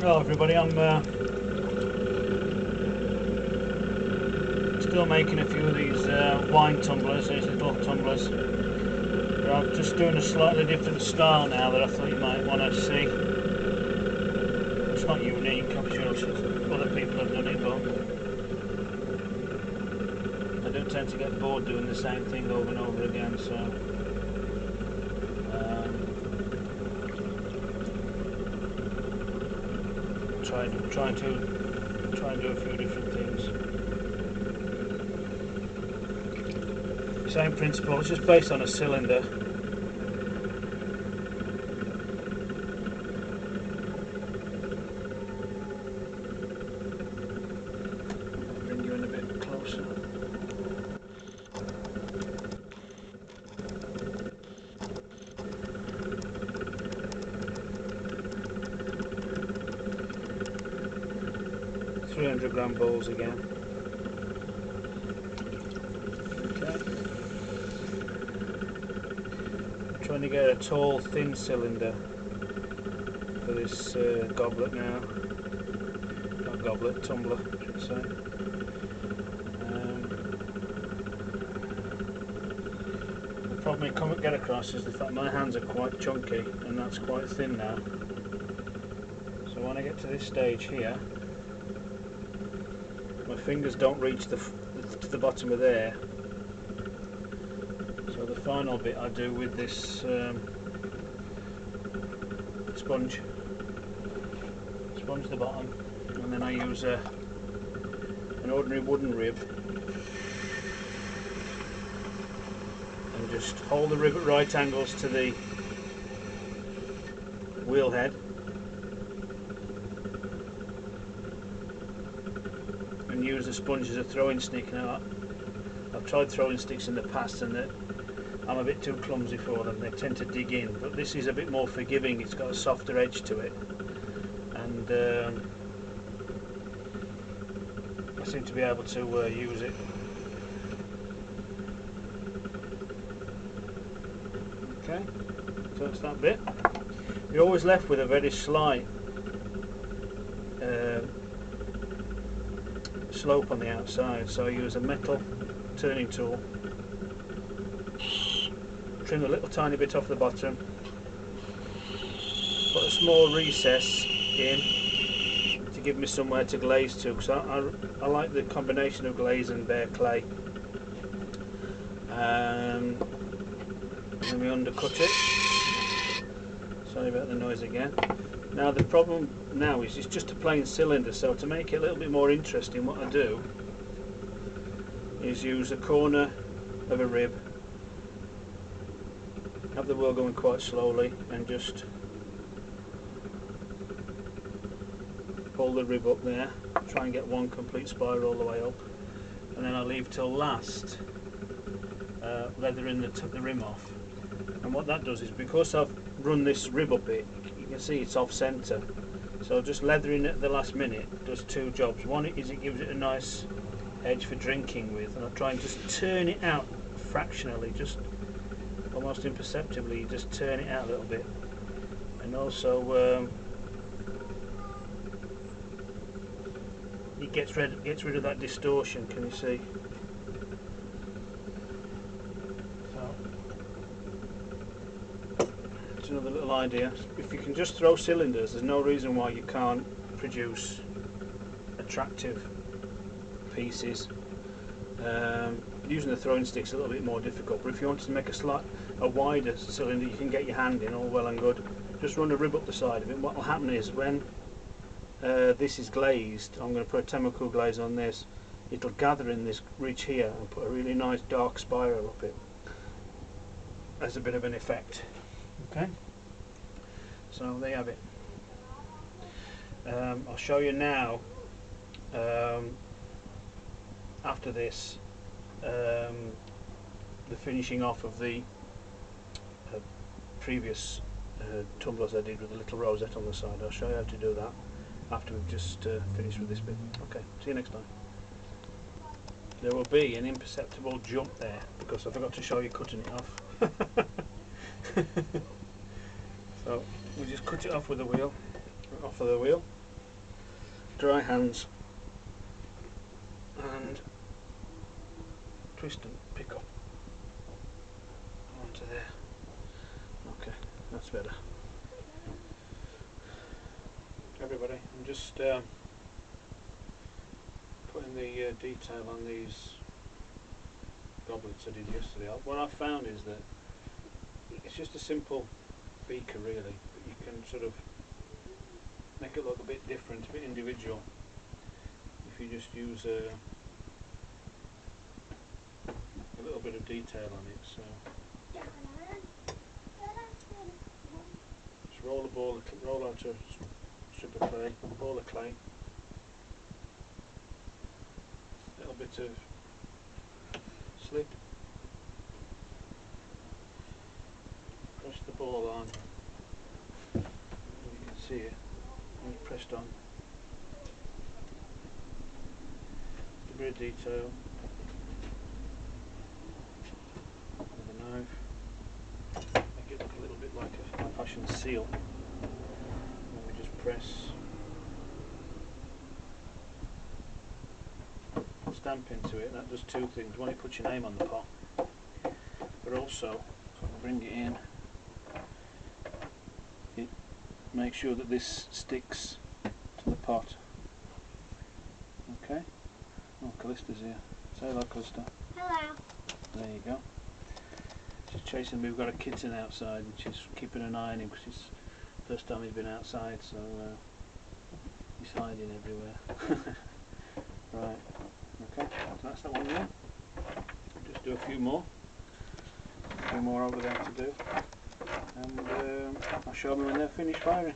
Hello everybody, I'm still making a few of these wine tumblers, these little tumblers. But I'm just doing a slightly different style now that I thought you might want to see. It's not unique, I'm sure other people have done it, but I do tend to get bored doing the same thing over and over again, so try and do a few different things. Same principle, it's just based on a cylinder. I'll bring you in a bit closer. £300g balls again. Okay. I'm trying to get a tall, thin cylinder for this goblet now. Not goblet, tumbler, I should say. The problem I can't get across is the fact my hands are quite chunky and that's quite thin now. So when I get to this stage here, my fingers don't reach to the bottom of there. So the final bit I do with this sponge the bottom, and then I use an ordinary wooden rib and just hold the rib at right angles to the wheel head, and use the sponge as a throwing stick. Now I've tried throwing sticks in the past and I'm a bit too clumsy for them, they tend to dig in, but this is a bit more forgiving, it's got a softer edge to it, and I seem to be able to use it. Okay, so that's that bit. You're always left with a very slight slope on the outside, so I use a metal turning tool, trim a little tiny bit off the bottom, put a small recess in to give me somewhere to glaze to, because I like the combination of glaze and bare clay. And then we undercut it. Sorry about the noise again. Now the problem now is it's just a plain cylinder, so to make it a little bit more interesting, what I do is use a corner of a rib, have the wheel going quite slowly, and just pull the rib up there, try and get one complete spiral all the way up, and then I leave till last leathering the rim off. And what that does is, because I've run this rib up it, you can see it's off centre, so just leathering it at the last minute does two jobs. One is it gives it a nice edge for drinking with, and I try and just turn it out fractionally, just almost imperceptibly, you just turn it out a little bit, and also it gets rid of that distortion. Can you see? So it's another little idea. If you can just throw cylinders, there's no reason why you can't produce attractive pieces. Using the throwing stick's a little bit more difficult, but if you wanted to make a wider cylinder, you can get your hand in, all well and good. Just run a rib up the side of it. What will happen is, when this is glazed, I'm going to put a chemical glaze on this, it'll gather in this ridge here and put a really nice dark spiral up it as a bit of an effect. Okay, so there you have it. I'll show you now, after this, the finishing off of the previous tumblers I did with a little rosette on the side. I'll show you how to do that after we've just finished with this bit. Okay, see you next time. There will be an imperceptible jump there because I forgot to show you cutting it off. So we just cut it off with the wheel, off of the wheel. dry hands and twist and pick up onto there. Okay, that's better. Everybody, I'm just putting the detail on these goblets I did yesterday. What I found is that it's just a simple beaker really, but you can sort of make it look a bit different, a bit individual, if you just use a little bit of detail on it. So just roll out a strip of clay, ball of clay, a little bit of slip, press the ball on, you can see it when it's pressed on, a bit of detail with a knife, make it look a little bit like a old-fashioned seal. And we just press, stamp into it. That does two things. One, it puts your name on the pot, but also, if I can bring it in, it makes sure that this sticks to the pot. Okay. Oh, Callista's here. Say hello, Callista. Hello. There you go. She's chasing me. We've got a kitten outside and she's keeping an eye on him because it's the first time he's been outside, so he's hiding everywhere. Right. Okay, so that's that one there. Just do a few more over there to do, and I'll show them when they're finished firing.